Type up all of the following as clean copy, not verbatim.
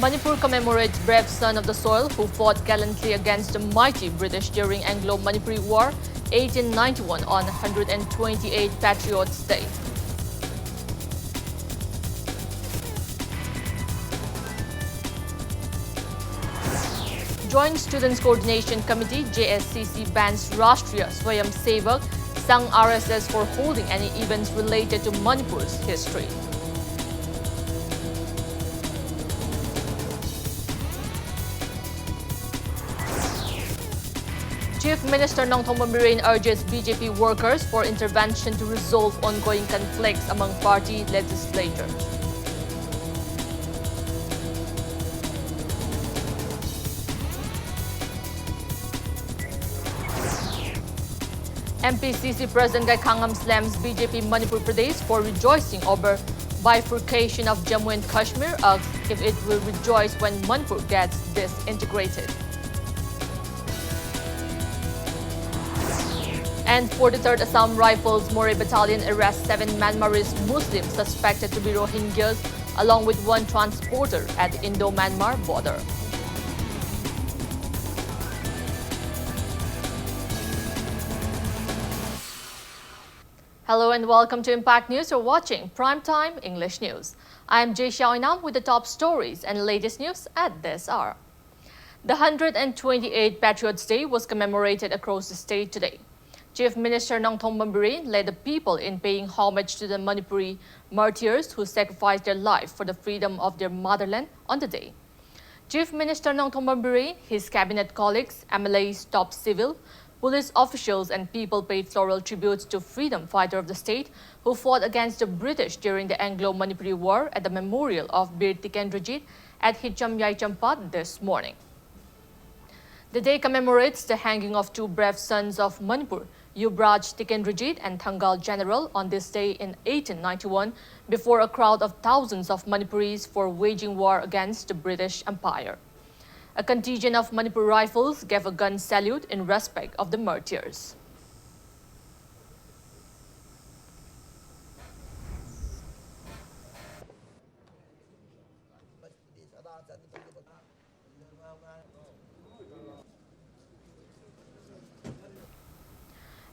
Manipur commemorates brave son of the soil who fought gallantly against the mighty British during Anglo-Manipuri War 1891 on 128 Patriots' Day. Joint Students Coordination Committee JSCC bans Rashtriya Swayam Sevak Sangh RSS for holding any events related to Manipur's history. Chief Minister Nongthongban Biren urges BJP workers for intervention to resolve ongoing conflicts among party legislators. MPCC President Gai Khangam slams BJP Manipur Pradesh for rejoicing over bifurcation of Jammu and Kashmir, asks if it will rejoice when Manipur gets disintegrated. And 43rd Assam Rifles More Battalion arrests 7 Myanmarese Muslims suspected to be Rohingyas, along with 1 transporter at the Indo-Myanmar border. Hello and welcome to Impact News. You're watching Primetime English News. I am Jay Xiaoinam with the top stories and latest news at this hour. The 128th Patriots' Day was commemorated across the state today. Chief Minister Nongthongban Biren led the people in paying homage to the Manipuri martyrs who sacrificed their life for the freedom of their motherland on the day. Chief Minister Nongthongban Biren, his cabinet colleagues, MLAs, top civil, police officials and people paid floral tributes to freedom fighter of the state who fought against the British during the Anglo-Manipuri War at the memorial of Bir Tikendrajit at Hicham Yaichampat this morning. The day commemorates the hanging of 2 brave sons of Manipur, Yubraj Tikendrajit and Thangal General, on this day in 1891 before a crowd of thousands of Manipuris for waging war against the British Empire. A contingent of Manipur Rifles gave a gun salute in respect of the martyrs.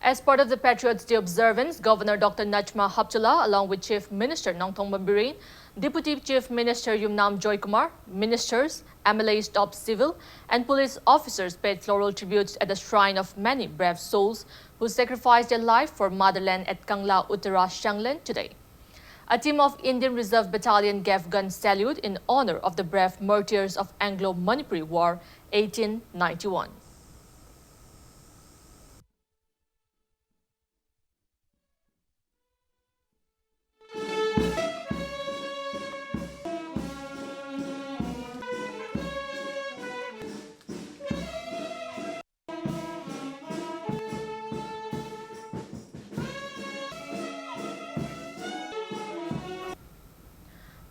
As part of the Patriots' Day observance, Governor Dr. Najma Haptullah, along with Chief Minister Nongthongban Biren, Deputy Chief Minister Yumnam Joykumar, ministers, MLAs, top civil, and police officers paid floral tributes at the shrine of many brave souls who sacrificed their life for motherland at Kangla Uttara Shanglen today. A team of Indian Reserve Battalion gave gun salute in honor of the brave martyrs of Anglo-Manipuri War 1891.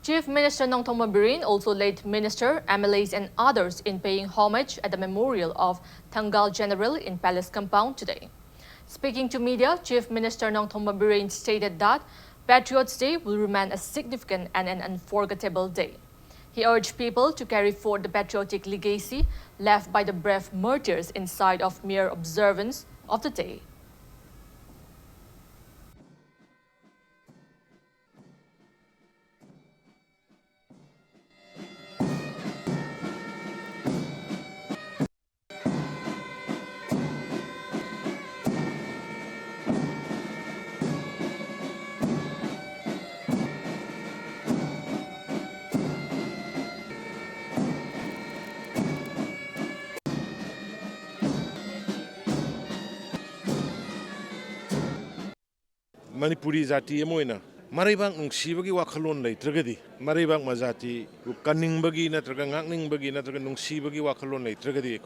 Chief Minister Nongthongban Biren also led minister, MLAs and others in paying homage at the memorial of Thangal General in Palace Compound today. Speaking to media, Chief Minister Nongthongban Biren stated that Patriots' Day will remain a significant and an unforgettable day. He urged people to carry forward the patriotic legacy left by the brave martyrs inside of mere observance of the day. Manipuri Zati Moina, Maribang Nungsibagi Wakalon late Tragedy, Maribang Mazati, Cunning Bagi, Natragang Bagi, Natragan Sibagi Wakalon late Tragedy,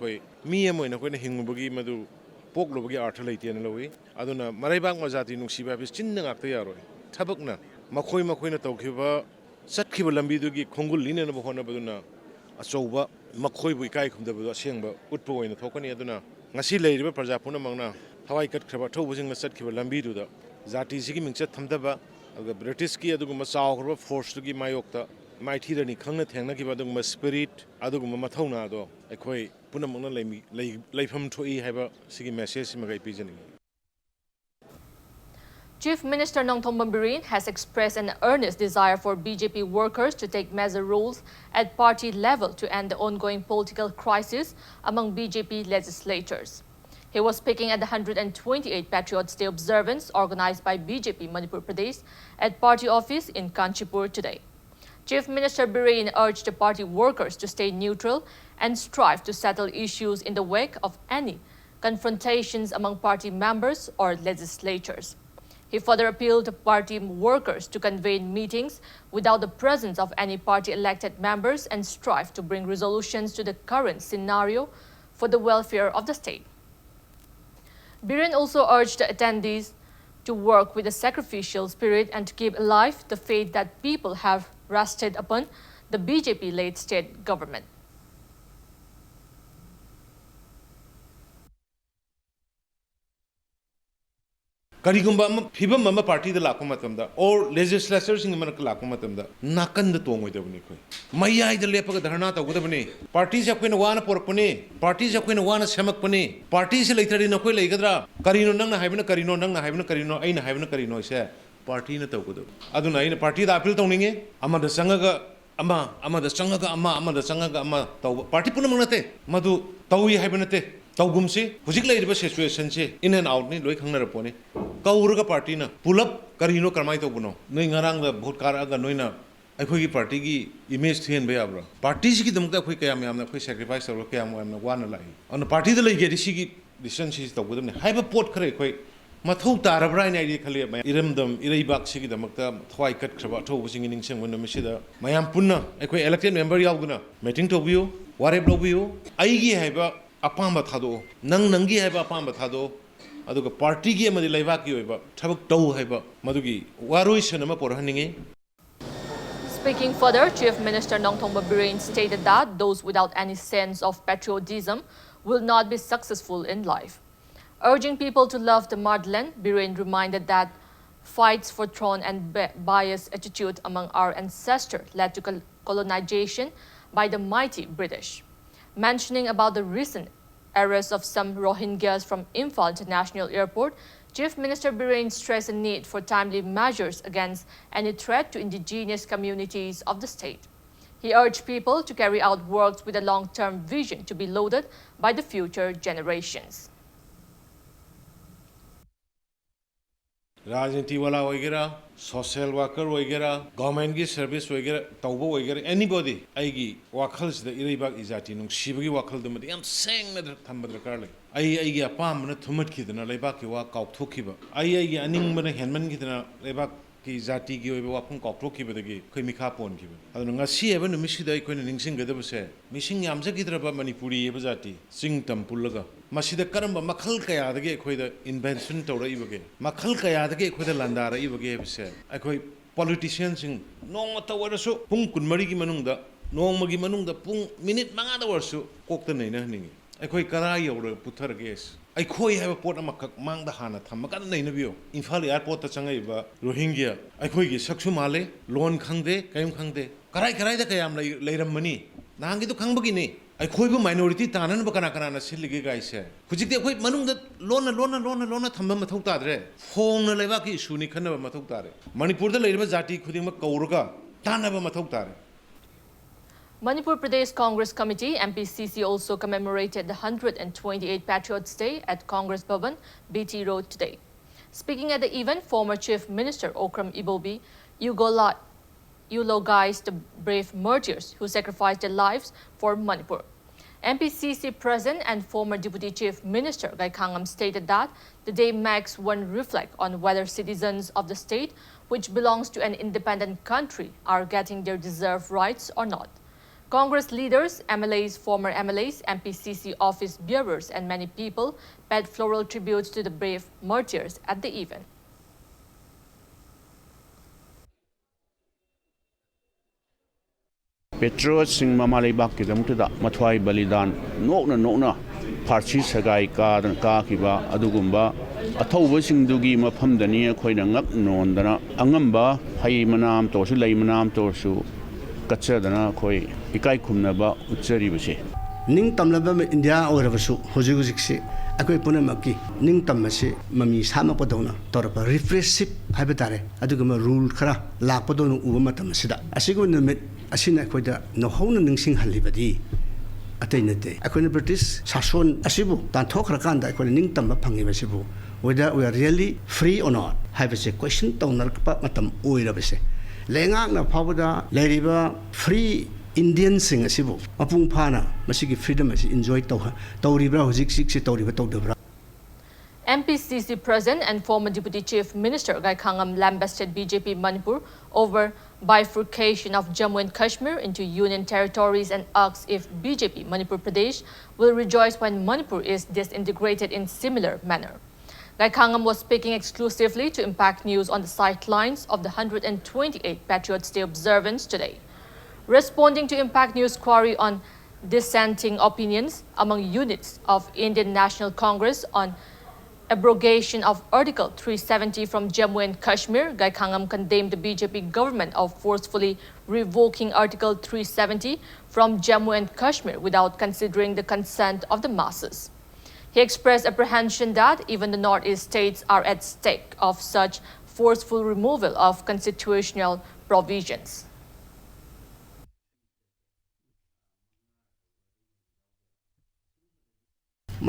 Mia Moina, when Hingubagi Madu, Poklogi Artilate and Louis, Aduna, Maribang Mazati Nungsiba is Chinning Actayaro, Tabakna, Makoi Makoina Tokiva, Satkiva Lambidugi, Kongulina Bohona Baduna, Asoba, Makoi Wikai, the Shemba, Utpo in the Tokani Aduna, Nasi Lady Prajapuna Magna, how I cut Krabato was in the Satkiva Lambidu. Zati Sigi Minchet Tamdaba, the British Kia Duguma Sao forced to give Mayokta, maithirani khangna thengna ki badung ma spirit adugum ma thauna do ekhoi punamna leifam thoi haiba sigi message ma gai pijani. Chief Minister Nongthong Birin has expressed an earnest desire for BJP workers to take measure rules at party level to end the ongoing political crisis among BJP legislators. He was speaking at the 128th Patriots Day observance organized by BJP Manipur Pradesh at party office in Kanchipur today. Chief Minister Birin urged the party workers to stay neutral and strive to settle issues in the wake of any confrontations among party members or legislators. He further appealed to party workers to convene meetings without the presence of any party-elected members and strive to bring resolutions to the current scenario for the welfare of the state. Birin also urged the attendees to work with a sacrificial spirit and to keep alive the faith that people have rested upon the BJP-led state government. Karigumba phibam mama party da lakpa matamda or legislators sing mana lakpa matamda nakan da tongoi da bani koi mayai da lepaga dharna ta guda bani party se koina wana porpani party se koina wana semak pani party se leitari na koi leigadra karino nang na haibna karino nang na haibna karino aina haibna karino se party na ta guda aduna aina party da appeal tongninge amada sangaga amada sangaga amada sangaga ama taw party punamang nate madu tawi haibna te Taugumsi, Pujik situation, in and out, Loy Hangaraponi, Kauraga party, pull up Carino Carmito Buno, knowing around the Botkaraga Noina, a quick party, image Tien Beabra. Parties give them the quick sacrifice of Lokam and one alive. On the party, the lady, she decisions the wooden have a port correct. Matuta, a bright idea, Iremdum, Iribak, Sigi, the Makta, Twai cut Cravato, wishing in Inching when the Mishida, Mayampuna, a quick elected member Yalguna, meeting to view, whatever view, Aigi have apamba thado nang nangi haiba apamba thado aduga party gi amadi laiba ki oiba thabak tau haiba madugi waroi sanama porhaninge. Speaking further, Chief Minister Nongthong Birin stated that those without any sense of patriotism will not be successful in life. Urging people to love the motherland, Birin reminded that fights for throne and biased attitude among our ancestors led to colonization by the mighty British. Mentioning about the recent arrest of some Rohingyas from Imphal International Airport, Chief Minister Birin stressed the need for timely measures against any threat to indigenous communities of the state. He urged people to carry out works with a long-term vision to be lauded by the future generations. Rajniti wala hoigera, social worker hoigera, government ki service hoigera, taubo hoigera, anybody aigi wakhal sida iribak izati nung shibagi wakhal dumadi yam seng na thambadra karle. Aigi apam na thumat ki dana leibak ki wa kaupthokhi ba. Aigi aning bana henman ki dana leibak ki zati ki hoiba wapung kaupthokhi ba dagi khoi mikha pon ki ba. Aduna ngasi eba numisida ikoi ningsing gadaba se. Mising yamsa ki draba Manipuri eba zati sing tampulaga. Masida karamba makhal kaya dagi ikoi da invention tawra ibage. Makhal kaya dagi ikoi da landara ibage bise. Ikoi politicians sing nong tawarasu pung kunmari ki manungda nong magi manungda pung minute manga da warsu kokta nei na hningi. Ikoi kara yawra puthar ges. Aikoi have a port amakak mang the hana tamakan nei na bio. Imphal airport ta changai ba Rohingya. Aikoi gi saksu male loan khangde kayum khangde. Karai da kayam leiram mani. Nangi to khangbagi ni. Aikoi bu minority tanan ba kana na siligi gaise. Hujik akoi manungda lona thamba mathau tadre. Hong na leiba ki issue ni khanna ba mathau tare. Manipur da leiba jati khuding ma kauraga tana ba mathau tare. Manipur Pradesh Congress Committee MPCC also commemorated the 128th Patriots Day at Congress Bhavan, BT Road today. Speaking at the event, former Chief Minister Okram Ibobi eulogized the brave martyrs who sacrificed their lives for Manipur. MPCC President and former Deputy Chief Minister Gai Khangam stated that the day makes one reflect on whether citizens of the state, which belongs to an independent country, are getting their deserved rights or not. Congress leaders, MLAs, former MLAs, MPCC office bearers, and many people paid floral tributes to the brave martyrs at the event. Patriots sing mamali bakki damtuda mathwai balidan nokna parchi sagai ka kiba adugumba athauba singdugi mafamdani khoina ngak nondana angamba hai manam torsu lei manam torsu कच्चदना कोई इकाई खुमनबा उच्चरी बसे निंग तमलबा India ओरबसु होजिक होजिक से अकोई पुनमकी निंग तमसे mummy सामपदौना तोरप रिफ्रेशिव highway तारे अदुगमा rule खरा लापदौन उब मतमसिदा असिगो नमित असिना अखोइदा नहौना निंगसिंग हलिबदी अतै नते अखोइना British शासन असिबु तांथोखरकांदा अखोइना निंग तम फंगिबसिबु whether we are really free or not हाइबसे क्वेश्चन तौनरकपा मतम ओइरबसे लेंगाकना फावदा लेरिबा free Indian sing asibu apung phana masigi freedom asi enjoy tawribra hojik sik se tawriba tawdabra. MPCC President and former Deputy Chief Minister Gai Khangam lambasted BJP Manipur over bifurcation of Jammu and Kashmir into union territories and asked if BJP Manipur Pradesh will rejoice when Manipur is disintegrated in similar manner. Gai Khangam was speaking exclusively to Impact News on the sidelines of the 128 Patriots Day observance today. Responding to Impact News' query on dissenting opinions among units of Indian National Congress on abrogation of Article 370 from Jammu and Kashmir, Gai Khangam condemned the BJP government of forcefully revoking Article 370 from Jammu and Kashmir without considering the consent of the masses. He expressed apprehension that even the Northeast states are at stake of such forceful removal of constitutional provisions.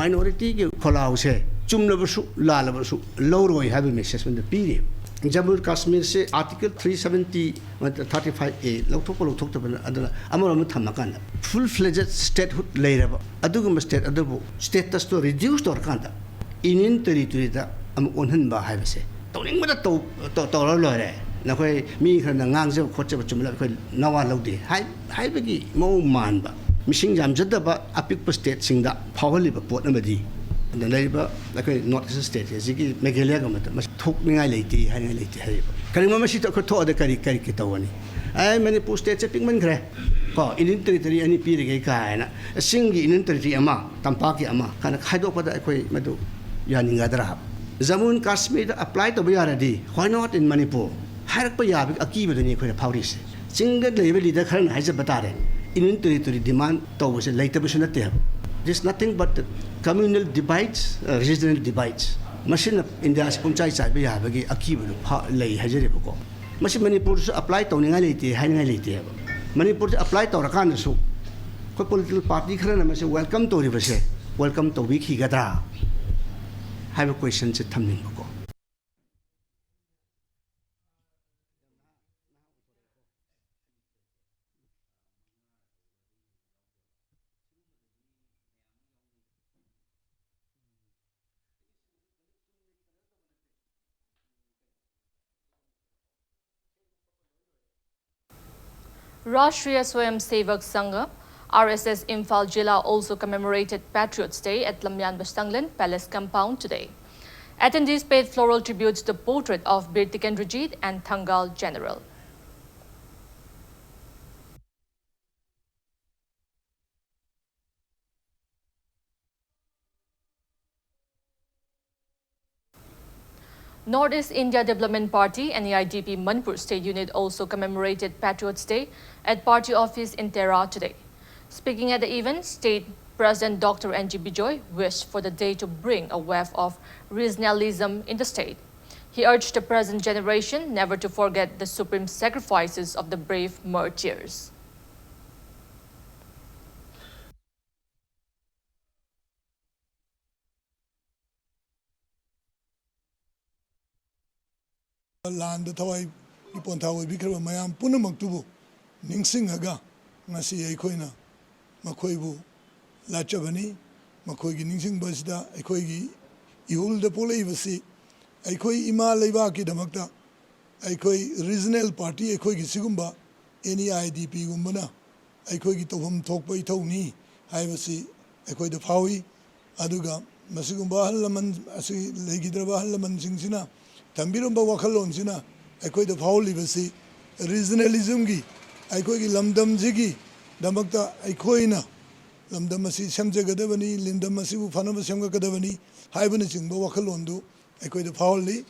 Minority ke kholaw se chumlabasu lalabasu lawroi have message when the period Jammu and Kashmir se article 370 35A lawthok tabana adana amaram thamakan full fledged statehood leiraba adugum state adabu status to reduce tor kanda union territory da am onhan ba have se tawning mada to lore na khoi mi khana ngang je khotche chumla khoi nawa lawde hai bagi mo man ba Missing Jamjadaba Apik State Singda, Powerliba Port Namadi, and the labor like a North State, Ziki Megalegament, must talk me I lady, hang lady. Karimamashita Koto the Karikitawani. I Manipur State a pigman gray. In territory any period, a singy in territory ama, Tampaki ama, can hide up the Equi Madu, Yaningadra. Zamun Kashmir applied to Bayaradi, why not in Manipur? Harakpayabik a key with the Nicoya Pauris. Single label leader Karen has a batarian. In territory demand towards a later version of them. This is nothing but communal divides, regional divides. Machine of India Spunchai side be have a key with lay Hajerico. Machine Manipur apply to Ningality, Hangality. Manipur apply to Rakan so. Political party can welcome to River, welcome to Wiki Gadra. Have a question to Tamin. Rashtriya Swayamsevak Sangha, RSS Imphal Jilla also commemorated Patriots Day at Lamyan Bastanglan Palace Compound today. Attendees paid floral tributes to the portrait of Bir Tikendrajit and Thangal General. Northeast India Development Party NEIDP Manipur State Unit also commemorated Patriots Day at party office in Tera today. Speaking at the event, State President Dr. N.G. Bijoy wished for the day to bring a wave of regionalism in the state. He urged the present generation never to forget the supreme sacrifices of the brave martyrs. Land the Tawai Ipontawi Bikra Mayam Punamaktubu, Ningsing Haga, Nasi Equina, Makoibu, Lachavani, Makoigi Ningsing Basda, Equigi, Ihul the Polevasi, Equi Ima Levaki Damakta, Equi Regional Party, Equigi Sigumba, NEIDP Gumbana, Equigi Tohum Talk by Tony, Ivasi, Equi the Pawi, Aduga, Masigumba Halaman, Asi Legidraba Halaman Singsina. Tambirumba Wakalon Sina, Equi the Paulivasi, regionalism gi, Equi Lamdam Zigi, Damakta Equina, Lamdamasi Samja Gadavani, Lindamasi Fanamashanga Gadavani, Hibernating Wakalondu, Equi the Pauli.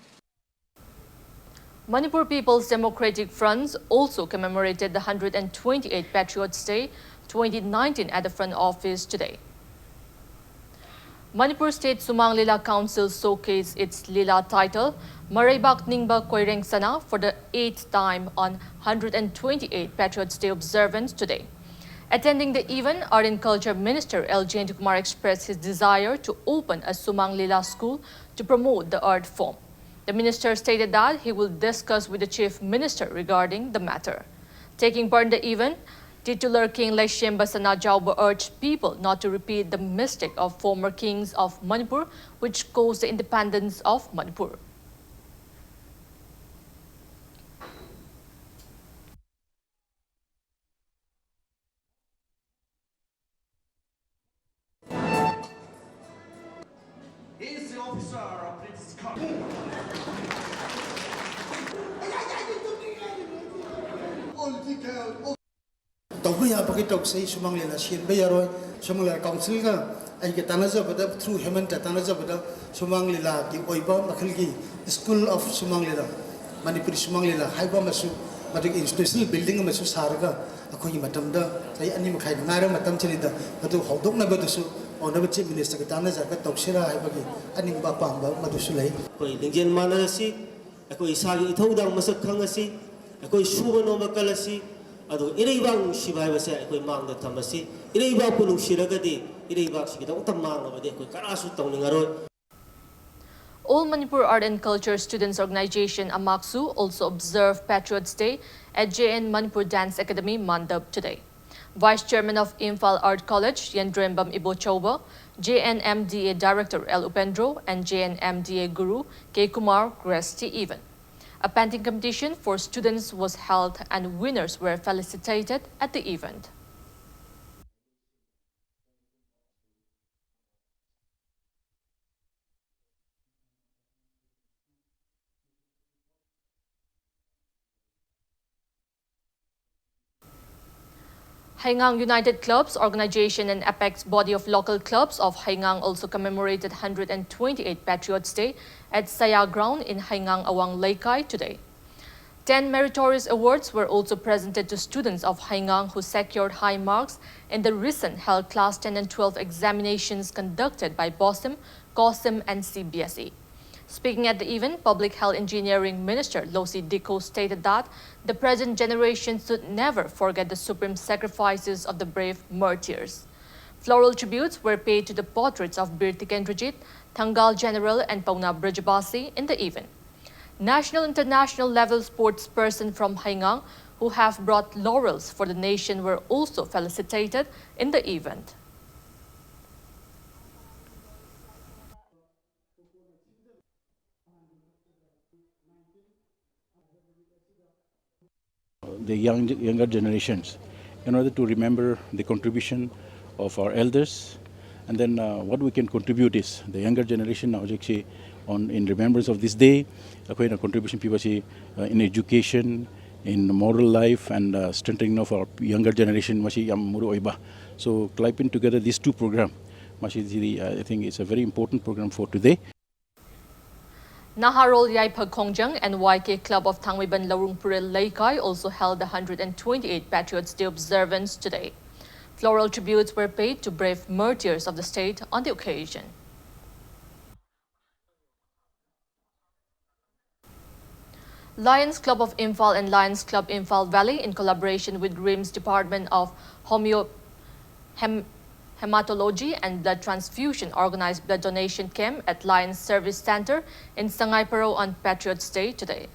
Manipur People's Democratic Front also commemorated the 128th Patriots Day 2019 at the Front Office today. Manipur State Sumang Lila Council showcased its Lila title, Maraibak Ningba Koireng Sana, for the 8th time on 128th Patriots Day observance today. Attending the event, Art and Culture Minister L. Kumar expressed his desire to open a Sumang Lila school to promote the art form. The minister stated that he will discuss with the Chief Minister regarding the matter. Taking part in the event, Titular King Laishiem Basana Jauba urged people not to repeat the mistake of former kings of Manipur, which caused the independence of Manipur. He's the officer of Princess Cup. Tauhu ya bagi tau sei sumang lela sien bayaroi sumang lela council ka ai ke tanaja bada through hemanta tanaja bada sumang lela ki oiba makhil ki school of sumang lela Manipur sumang lela haiba masu madik institutional building masu sarga akhoi matam da sai ani makhai ngara matam chelida adu hodok na badu su Honorable Chief Minister ka tanaja ka toksira hai bagi ani ba pamba madu su lei koi lingjen mana si koi sagi ithodang masak khang si koi suba no makalasi ado ireibang sibai base koi mangda thamasi ireiba punung siragadi ireiba sigida utamang abade koi karasu tawningaroi. All Manipur Art and Culture Students Organization Amaksu also observed Patriots Day at JN Manipur Dance Academy, Mandap today. Vice Chairman of Imphal Art College, Yendrembam Ibochoba, JNMDA Director L. Upendro, and JNMDA Guru K. Kumar graced the event. A painting competition for students was held and winners were felicitated at the event. Haingang United Clubs Organization and apex body of local clubs of Haingang also commemorated 128th Patriots Day at Saya Ground in Haingang Awang Laikai today. 10 meritorious awards were also presented to students of Haingang who secured high marks in the recent held Class 10 and 12 examinations conducted by BOSIM, COSIM and CBSE. Speaking at the event, Public Health Engineering Minister Losi Diko stated that the present generation should never forget the supreme sacrifices of the brave martyrs. Floral tributes were paid to the portraits of Bir Tikendrajit, Thangal General and Pauna Brajabasi in the event. National international level sportsperson from Haingang who have brought laurels for the nation were also felicitated in the event. The younger generations in order to remember the contribution of our elders, and then what we can contribute is the younger generation now actually in remembrance of this day a contribution people see in education, in moral life and strengthening of our younger generation. So clipping together these two programs, I think it's a very important program for today. Naharol Yaipa Kongjang and YK Club of Thangwiban Larungpuril Laikai also held the 128th Patriots Day observance today. Floral tributes were paid to brave martyrs of the state on the occasion. Lions Club of Imphal and Lions Club Imphal Valley, in collaboration with RIMS Department of Hematology and Blood Transfusion, organized blood donation camp at Lions Service Center in Sangaiparo on Patriots Day today.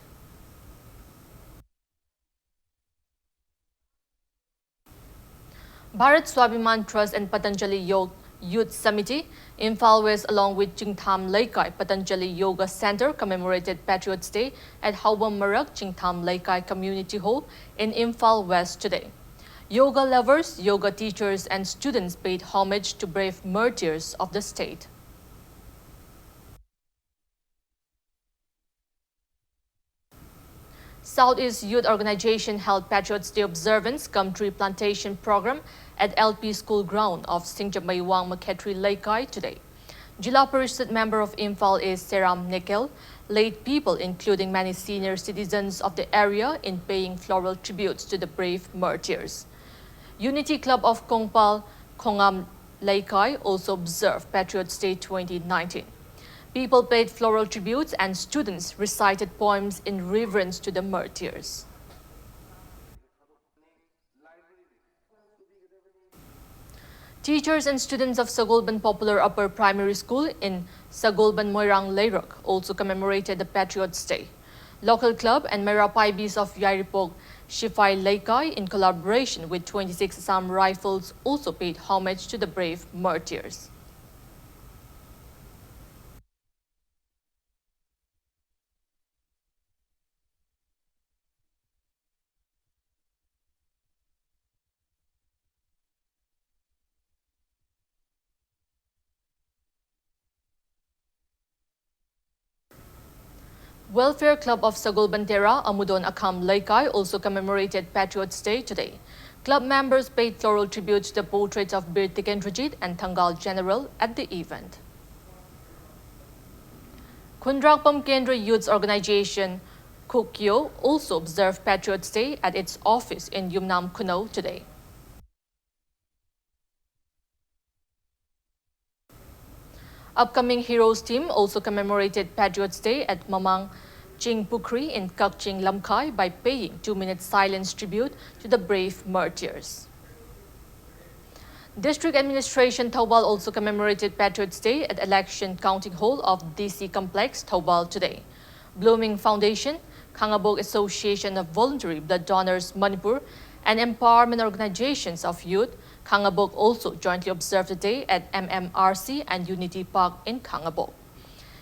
Bharat Swabiman Trust and Patanjali Youth Samiti, Imphal West along with Chingtham Laikai Patanjali Yoga Center commemorated Patriots Day at Haubam Marak Chingtham Laikai Community Hall in Imphal West today. Yoga lovers, yoga teachers and students paid homage to brave martyrs of the state. Southeast Youth Organization held Patriots Day observance cum tree plantation program at LP School Ground of Singjamaiwang Makhetri Laikai today. Jila Parishad member of Imphal is Seram Nikhil, late people, including many senior citizens of the area, in paying floral tributes to the brave martyrs. Unity Club of Kongpal, Khongam Laikai also observed Patriots Day 2019. People paid floral tributes and students recited poems in reverence to the martyrs. Teachers and students of Sagolban Popular Upper Primary School in Sagolban Moirang Layrok also commemorated the Patriots Day. Local club and Merapaibis of Yairipog Shifai Laikai, in collaboration with 26 Assam Rifles, also paid homage to the brave martyrs. Welfare Club of Sagolbantera, Amudon Akam Laikai also commemorated Patriots Day today. Club members paid floral tribute to the portraits of Bir Tikendrajit and Thangal General at the event. Kundrakpam Kendra Youth Organization, Kukyo, also observed Patriots Day at its office in Yumnam Kuno today. Upcoming Heroes team also commemorated Patriots Day at Mamang Chingpukri in Kakching Lamkai by paying 2-minute silence tribute to the brave martyrs. District Administration Taubal also commemorated Patriots Day at Election Counting Hall of DC Complex, Taubal today. Blooming Foundation, Khangabok Association of Voluntary Blood Donors Manipur, and empowerment organizations of youth, Khangabok also jointly observed the day at MMRC and Unity Park in Khangabok.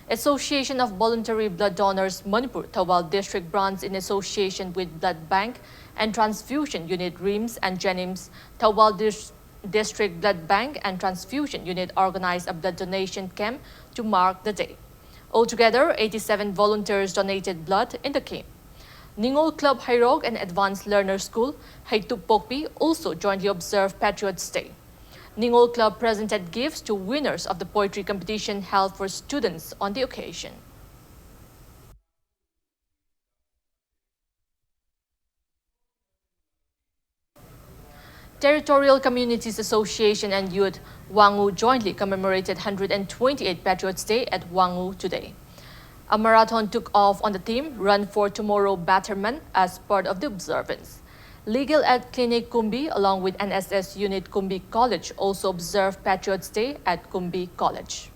Association of Voluntary Blood Donors Manipur Thawal District Branch, in association with Blood Bank and Transfusion Unit RIMS and Jenims, Thawal District Blood Bank and Transfusion Unit organized a blood donation camp to mark the day. Altogether, 87 volunteers donated blood in the camp. Ningol Club Hairog and Advanced Learner School, Haitup Pokpi, also jointly observed Patriots Day. Ningol Club presented gifts to winners of the poetry competition held for students on the occasion. Territorial Communities Association and Youth Wangu jointly commemorated 128 Patriots Day at Wangu today. A marathon took off on the theme Run for Tomorrow Betterment as part of the observance. Legal Aid Clinic Kumbi along with NSS Unit Kumbi College also observed Patriots Day at Kumbi College.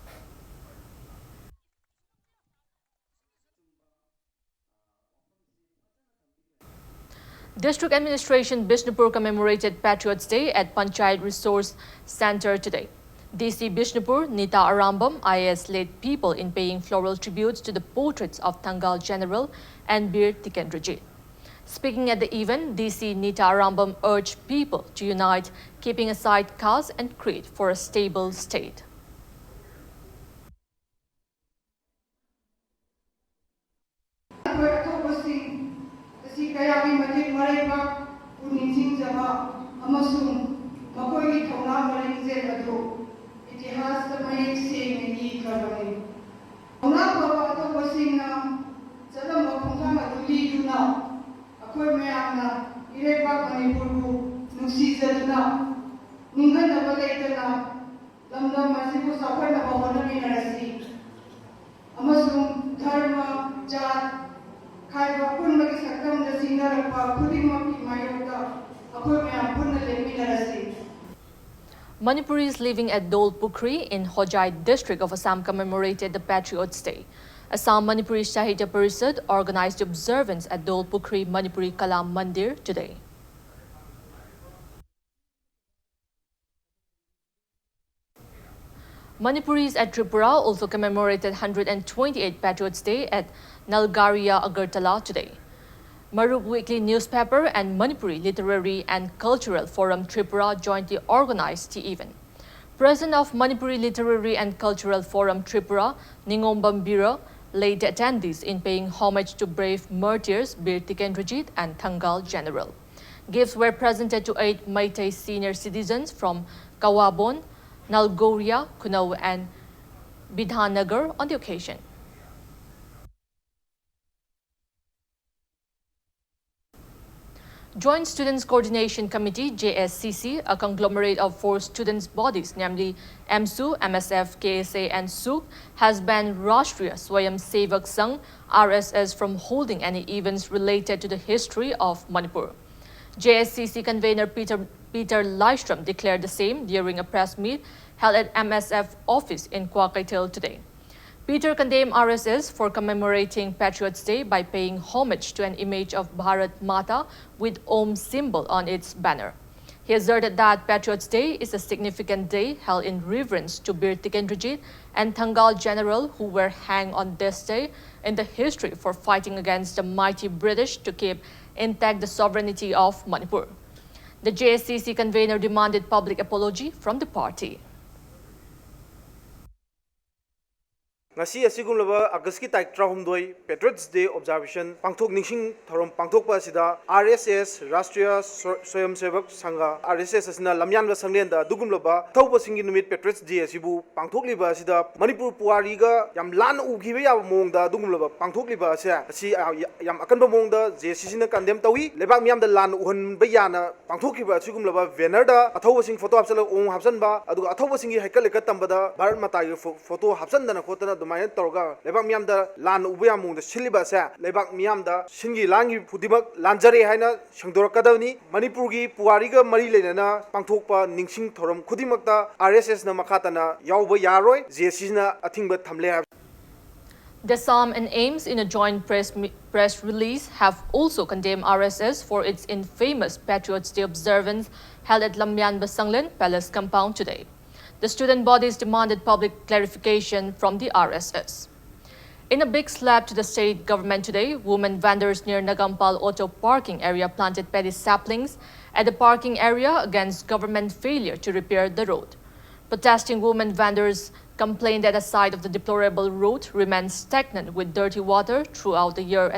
District Administration Bishnupur commemorated Patriots Day at Panchayat Resource Center today. DC Bishnupur, Nita Arambam, IAS led people in paying floral tributes to the portraits of Thangal General and Bir Tikendrajit. Speaking at the event, DC Nita Arambam urged people to unite, keeping aside caste and creed for a stable state. Manipuris living at Dol Pukri in Hojai district of Assam commemorated the Patriots Day. Assam Manipuri Sahitya Parishad organized the observance at Dol Pukri Manipuri Kalam Mandir today. Manipuris at Tripura also commemorated 128 Patriots Day at Nalgaria Agartala today. Marup Weekly newspaper and Manipuri Literary and Cultural Forum Tripura jointly organized the event. President of Manipuri Literary and Cultural Forum Tripura, Ningom Bambira, led attendees in paying homage to brave martyrs Bir Tikendrajit and Thangal General. Gifts were presented to 8 Meitei senior citizens from Kawabon, Nalgoria, Kuno and Bidhanagar on the occasion. Joint Students Coordination Committee JSCC, a conglomerate of 4 students' bodies, namely MSU, MSF, KSA, and SU, has banned Rashtriya Swayam Sevak Sangh (RSS) from holding any events related to the history of Manipur. JSCC convener Peter Lystrom declared the same during a press meet held at MSF office in Kwakaitel today. Peter condemned RSS for commemorating Patriots' Day by paying homage to an image of Bharat Mata with Om symbol on its banner. He asserted that Patriots' Day is a significant day held in reverence to Bir Tikendrajit and Thangal general who were hanged on this day in the history for fighting against the mighty British to keep intact the sovereignty of Manipur. The JSCC convener demanded public apology from the party. ngasi asigumlaba August ki tarik 13 Patriots Day observation pangthok ningsing thorom pangthokpa asida RSS Rashtriya Swayamsevak Sangha RSS asina lamyanba sanglenda dugumlaba thauba singi numit Patriots Day asibu pangthokliba asida Manipur puari ga yam lan ugibe ya mongda dugumlaba pangthokliba ase asi yam akanba mongda JCC na condemn tawi lebak miyam da lan uhon bayana pangthokliba asigumlaba banner da athauba sing photo hapsala ong hapsanba aduga athauba singi haikal lekat tambada Bharat Mata gi photo hapsandana khotana Maya Torga, Lebak Miamda, Lan Ubiamung, the Silibasa, Lebak Miamda, Shingi Langi, Pudimak, Lanjari Haina, Shangdor Kadani, Manipurgi, Puariga, Marilena, Pangtopa, Ningsing Torum, Kudimakta, RSS Namakatana, Yauba Yaroi, Zesina, Atimba Tamle. The SAM and AIMS in a joint press release have also condemned RSS for its infamous Patriots' Day observance held at Lamyan Basanglen Palace compound today. The student bodies demanded public clarification from the RSS. In a big slap to the state government today, women vendors near Nagampal Auto Parking area planted paddy saplings at the parking area against government failure to repair the road. Protesting women vendors complained that the side of the deplorable road remains stagnant with dirty water throughout the year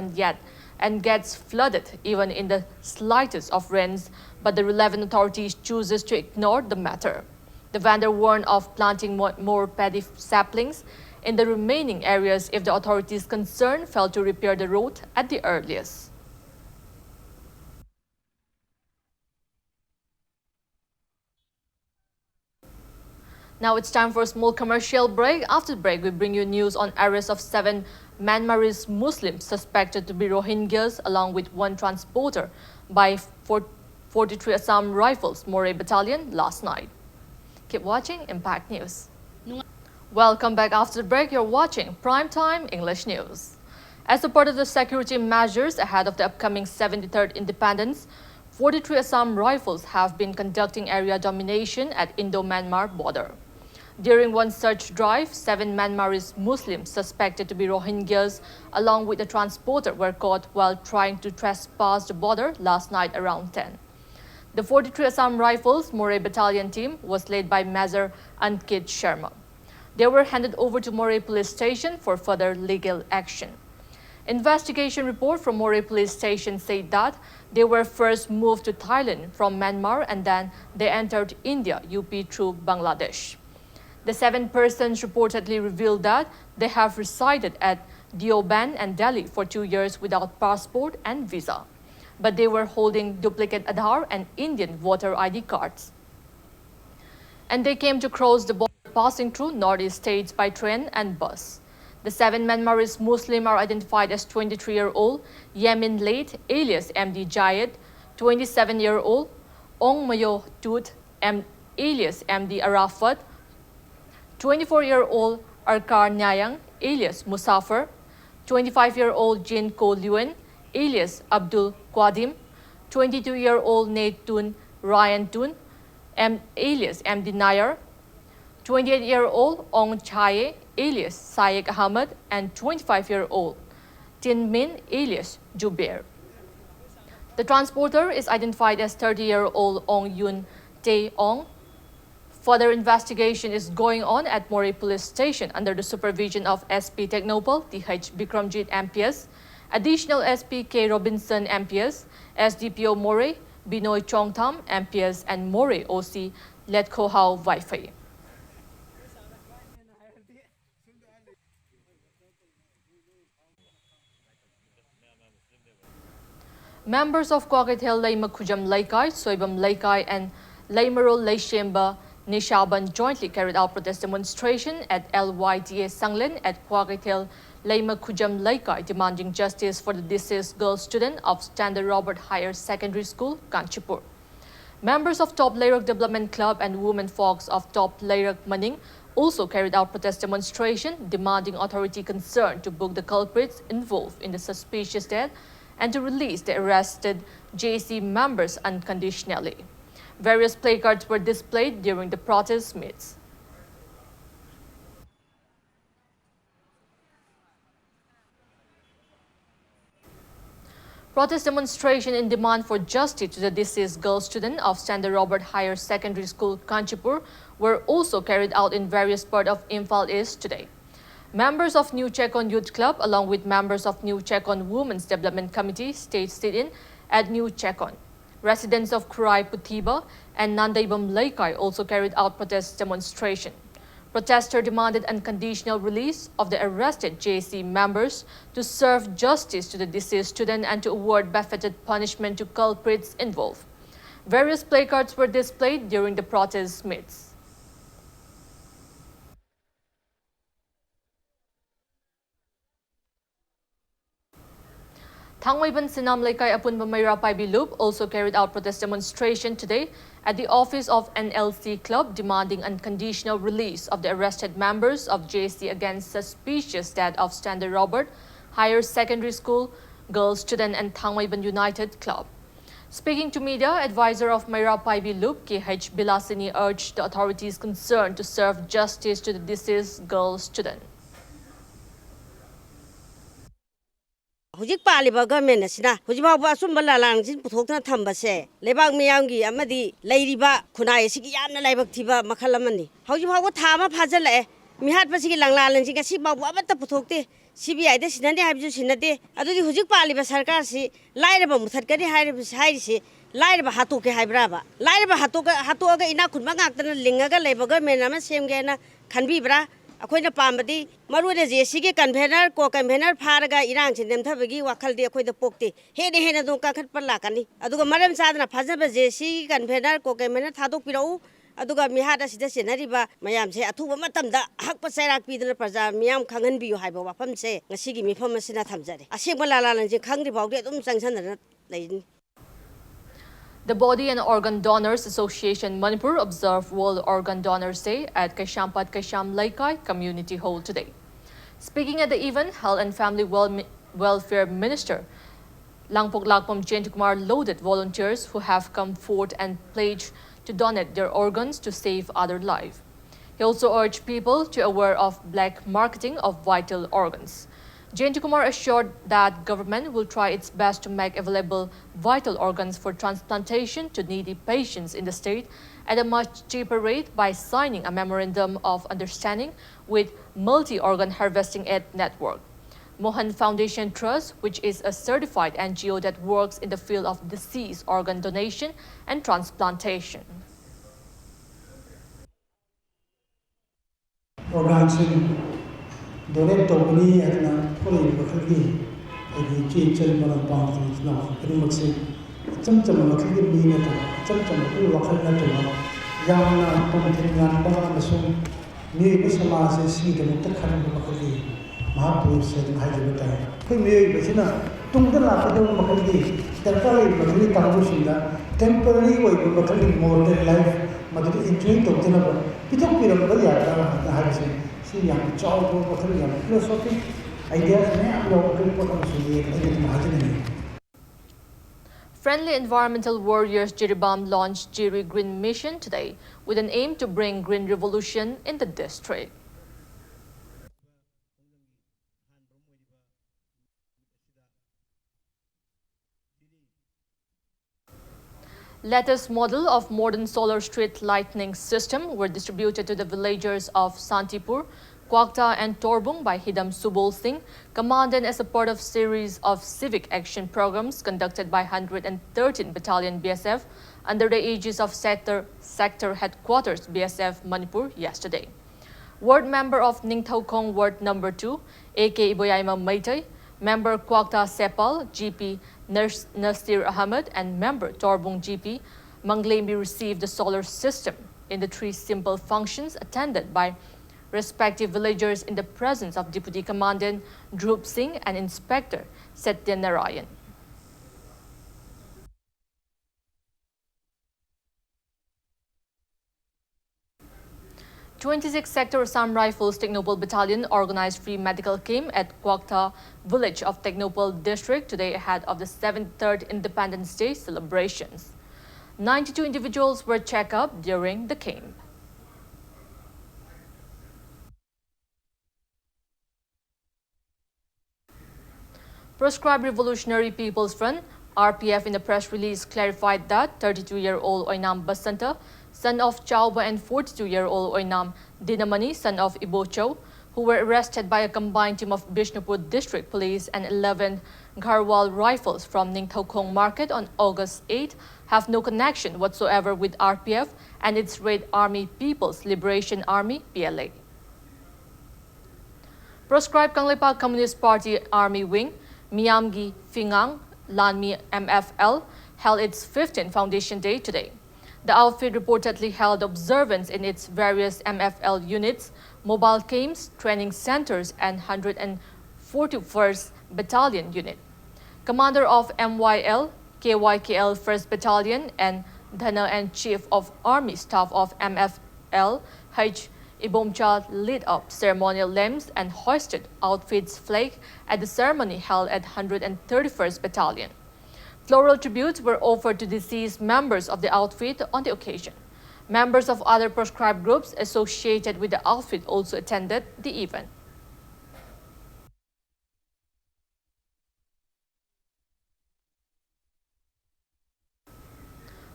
and gets flooded even in the slightest of rains, but the relevant authorities chooses to ignore the matter. The vendor warned of planting more paddy saplings in the remaining areas if the authorities concerned failed to repair the road at the earliest. Now it's time for a small commercial break. After the break, we bring you news on arrest of 7 Myanmarese Muslims suspected to be Rohingyas along with 1 transporter by 43 Assam Rifles Moray Battalion last night. Keep watching Impact News. Welcome back after the break. You're watching Primetime English News. As a part of the security measures ahead of the upcoming 73rd Independence, 43 Assam Rifles have been conducting area domination at Indo-Myanmar border. During one search drive, 7 Myanmarese Muslims suspected to be Rohingyas along with a transporter were caught while trying to trespass the border last night around 10. The 43 Assam Rifles Moray Battalion team was led by Major Ankit Sharma. They were handed over to Moray Police Station for further legal action. Investigation report from Moray Police Station said that they were first moved to Thailand from Myanmar and then they entered India, UP through Bangladesh. The 7 persons reportedly revealed that they have resided at Deoban and Delhi for 2 years without passport and visa, but they were holding duplicate Aadhaar and Indian voter ID cards. And they came to cross the border passing through northeast states by train and bus. The 7 Myanmarese Muslims are identified as 23-year-old Yemin Late alias MD Jayed, 27-year-old Ong Mayo Tut alias MD Arafat, 24-year-old Arkar Nyayang alias Musafir, 25-year-old Jin Ko Luen alias Abdul Qadim, 22-year-old Nate Tun Ryan Tun alias MD Nair, 28-year-old Ong Chaye alias Sayek Ahmed, and 25-year-old Tin Min alias Jubair. The transporter is identified as 30-year-old Ong Yun Tae Ong. Further investigation is going on at Moray Police Station under the supervision of SP Technopal TH Bikramjit MPS, Additional SP K Robinson MPS, SDPO Moray Binoy Chongtham MPS, and Moray OC Letko Hao Vaifei. Members of Kwakatel Leima Kujam Laikai, Soibam Laikai and Leimarol Leishemba Nishaban jointly carried out protest demonstration at LYDA Sanglen at Kwakatel Leima Kujam Laikai demanding justice for the deceased girl student of Standard Robert Higher Secondary School, Kanchipur. Members of Top Lairak Development Club and women folks of Top Lairak Maning also carried out protest demonstration demanding authority concerned to book the culprits involved in the suspicious death and to release the arrested JC members unconditionally. Various placards were displayed during the protest meets. Protest demonstration in demand for justice to the deceased girl student of Standard Robert Higher Secondary School, Kanchipur, were also carried out in various parts of Imphal East today. Members of New Chekon Youth Club, along with members of New Chekon Women's Development Committee, stayed sit-in at New Chekon. Residents of Kurai Putiba and Nandaibam Laikai also carried out protest demonstration. Protesters demanded unconditional release of the arrested JC members, to serve justice to the deceased student and to award befitted punishment to culprits involved. Various placards were displayed during the protest meets. Thangwaiban Sinam Laikai Apunba Mayra Paibi Loop also carried out protest demonstration today at the office of NLC Club demanding unconditional release of the arrested members of JC against suspicious death of Standard Robert Higher Secondary School girls student and Thangwaiban United Club. Speaking to media, advisor of Mayra Paibi Loop, KH Bilasini, urged the authorities concerned to serve justice to the deceased girl student. Hujik paliba government asina hujibabu asumba lalang puthokna thambase lebak miyamgi amadi leiriba khunai sigi yamna laibak thiba makhal amani hujibabu thama phajale mihat pasigi langlalang ji gasi babu amata puthokte CBI de sinande habju sinade adudi hujik paliba sarkar si lairaba muthatkani hairisi lairaba hatuke haibraba lairaba hatuga ina khunba ngaktana lingaga leiba government ama semgena khanbibra अखोइना पामबदी मरुदे जेसी के convener को convener फारगा इरांग से नेमथबगी वाखलदे अखोइदा पोक्ते हेने हेने दो काखत पर लाकानी अदुगा मरम सादना फाजब जेसी convener को convener थादोक पिरौ अदुगा मिहादा सिदा सेनरिबा मयाम से अथुबा मतमदा हक पसैराक पिदना प्रजा मियाम खंगन बियो हाइबा वाफम से ngasiगी मिफम मसिना थमजरे असेंबा लालालन जे खंगरि बाउदे अदुम चंगसनना लैनि. The Body and Organ Donors Association Manipur observed World Organ Donors Day at Kaishampat Kaisham Laikai Community Hall today. Speaking at the event, Health and Family Welfare Minister Langpok Lakpam Jaintukumar lauded volunteers who have come forward and pledged to donate their organs to save other lives. He also urged people to aware of black marketing of vital organs. Jaintukumar assured that government will try its best to make available vital organs for transplantation to needy patients in the state at a much cheaper rate by signing a memorandum of understanding with Multi-Organ Harvesting Aid Network. Mohan Foundation Trust, which is a certified NGO that works in the field of deceased organ donation and transplantation. Donate tokni atna pulai bakhi agi ki chal mana pang khali na kani makse cham makhi bi na ta cham ku wakhal na ta yang na pam thil ngan ba na so ni bi samaj se si de mut khan bakhi mahapur se hai de ta koi me bi na tung da la ta de bakhi temporary bakhi ta bu sinda temporary koi bakhi more than life madu enjoy to na ba pitok piram ba ya ta ha se Friendly environmental warriors Jiribam launched Jiri Green Mission today with an aim to bring green revolution in the district. Latest model of modern solar street lighting system were distributed to the villagers of Santipur, Kwakta and Torbung by Hidam Subol Singh, commanded as a part of series of civic action programs conducted by 113 Battalion BSF under the aegis of Sector Headquarters BSF Manipur yesterday. Ward member of Ningthaukong Ward Number 2, A.K. Iboyaima Maitai, member Kwakta Sepal, GP Nasir Ahmed and member Torbung GP Manglemi received the solar system in the 3 simple functions attended by respective villagers in the presence of Deputy Commandant Dhruv Singh and Inspector Satyanarayan. '26th Sector Assam Rifles Technopole Battalion organized free medical camp at Kwakta village of Technopole district today ahead of the 73rd Independence Day celebrations. 92 individuals were checked up during the camp. Proscribed Revolutionary People's Front, RPF, in a press release clarified that 32-year-old Oinam Basanta, son of Chauba, and 42-year-old Oinam Dinamani, son of Ibocho, who were arrested by a combined team of Bishnupur District Police and 11 Garhwal rifles from Ningthaukhong Market on August 8, have no connection whatsoever with RPF and its Red Army People's Liberation Army, PLA. Proscribed Kanglepa Communist Party Army Wing, Miamgi Fingang Lanmi MFL, held its 15th Foundation Day today. The outfit reportedly held observance in its various MFL units, mobile camps, training centers, and 141st Battalion Unit. Commander of MYL, KYKL 1st Battalion, and Dhana and Chief of Army Staff of MFL, H. Ibomcha, lit up ceremonial lamps and hoisted outfits flag at the ceremony held at 131st Battalion. Floral tributes were offered to deceased members of the outfit on the occasion. Members of other proscribed groups associated with the outfit also attended the event.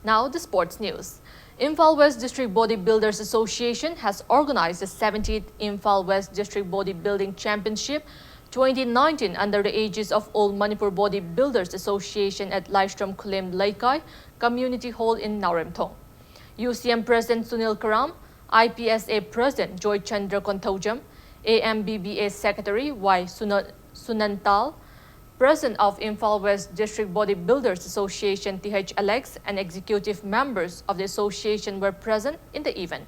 Now the sports news. Imphal West District Bodybuilders Association has organized the 17th Imphal West District Bodybuilding Championship 2019 under the aegis of All Manipur Bodybuilders Association at Laistrom Kulim Laikai Community Hall in Nauremthong. UCM President Sunil Karam, IPSA President Joy Chandra Konthojam, AMBBA Secretary Y. Sunantal, President of Imphal West District Bodybuilders Association TH Alex, and executive members of the association were present in the event.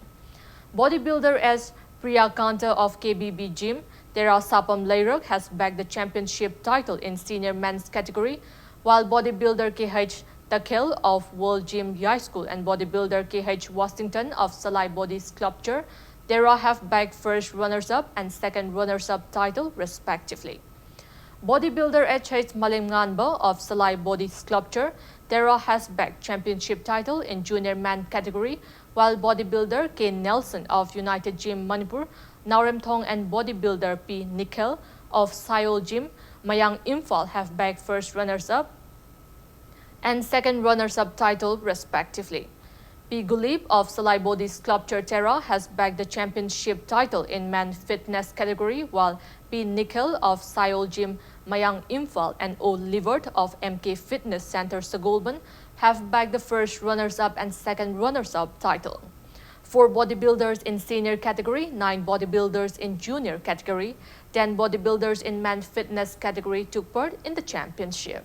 Bodybuilder S. Priya Kanta of KBB Gym, Tera Sapam Lairok, has bagged the championship title in senior men's category, while bodybuilder KH Takel of World Gym High School and bodybuilder KH Washington of Salai Body Sculpture, Tera have bagged first runners-up and second runners-up title respectively. Bodybuilder H.H. Malimnganba of Salai Body Sculpture, Tera has bagged championship title in junior man category, while bodybuilder K. Nelson of United Gym Manipur, Nauremthong, and bodybuilder P. Nikhil of Sayol Gym, Mayang Imphal have bagged first runners-up and second runners-up title respectively. P. Gulib of Salai Body Sculpture Tera has bagged the championship title in man fitness category, while P. Nikhil of Sayol Gym Mayang Imphal and O. Livert of MK Fitness Center Sagolban have bagged the first runners-up and second runners-up title. 4 bodybuilders in senior category, 9 bodybuilders in junior category, 10 bodybuilders in man fitness category took part in the championship.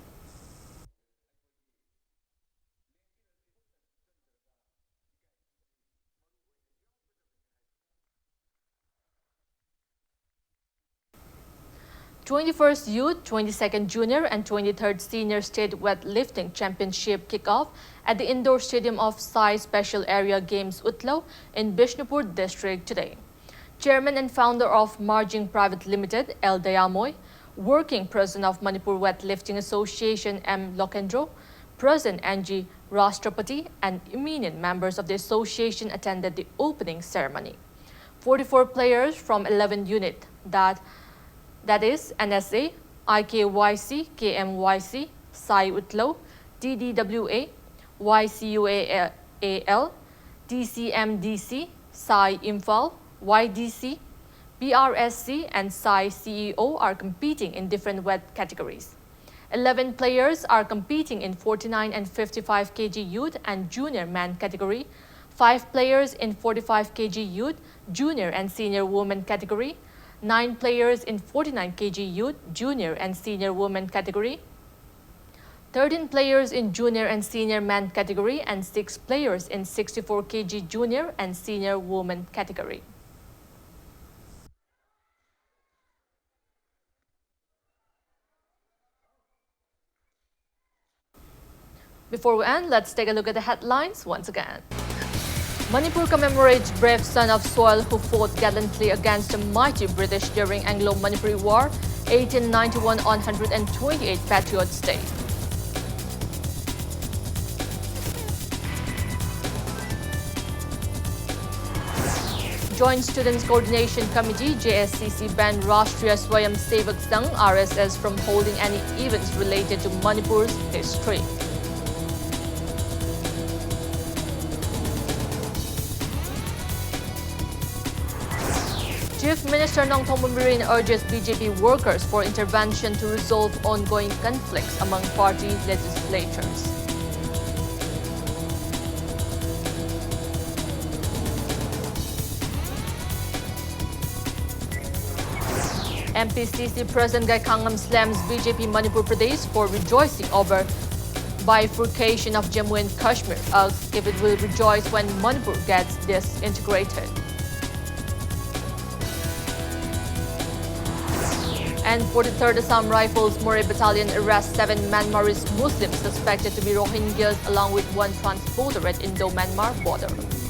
'21st Youth, 22nd Junior, and 23rd Senior State Weightlifting Championship kick-off at the indoor stadium of Sai Special Area Games Utlaw in Bishnupur District today. Chairman and founder of Marging Private Limited, L. Dayamoy, Working President of Manipur Weightlifting Association, M. Lokendro, President Angie Rashtrapati, and eminent members of the association attended the opening ceremony. 44 players from 11 units that is NSA, IKYC, KMYC, Sai Utlaw, DDWA, YCUAL, DCMDC, Sai Imphal, YDC, BRSC, and Sai CEO are competing in different weight categories. 11 players are competing in 49 and 55 kg youth and junior man category, 5 players in 45 kg youth, junior and senior woman category, 9 players in 49 kg youth, junior and senior women category, 13 players in junior and senior men category and 6 players in 64 kg junior and senior women category. Before we end, let's take a look at the headlines once again. Manipur commemorates brave son of soil who fought gallantly against the mighty British during Anglo-Manipuri War, 1891 on 128 Patriots Day. Joint Students Coordination Committee JSCC banned Rashtriya Swayam Sevak Sangh RSS from holding any events related to Manipur's history. Chief Minister Nongthong Bumirin urges BJP workers for intervention to resolve ongoing conflicts among party legislatures. MPCC President Gai Khangam slams BJP Manipur Pradesh for rejoicing over bifurcation of Jammu and Kashmir, asks if it will rejoice when Manipur gets disintegrated. And 43rd Assam Rifles Moray Battalion arrests 7 Myanmarese Muslims suspected to be Rohingyas along with 1 transporter at Indo-Myanmar border.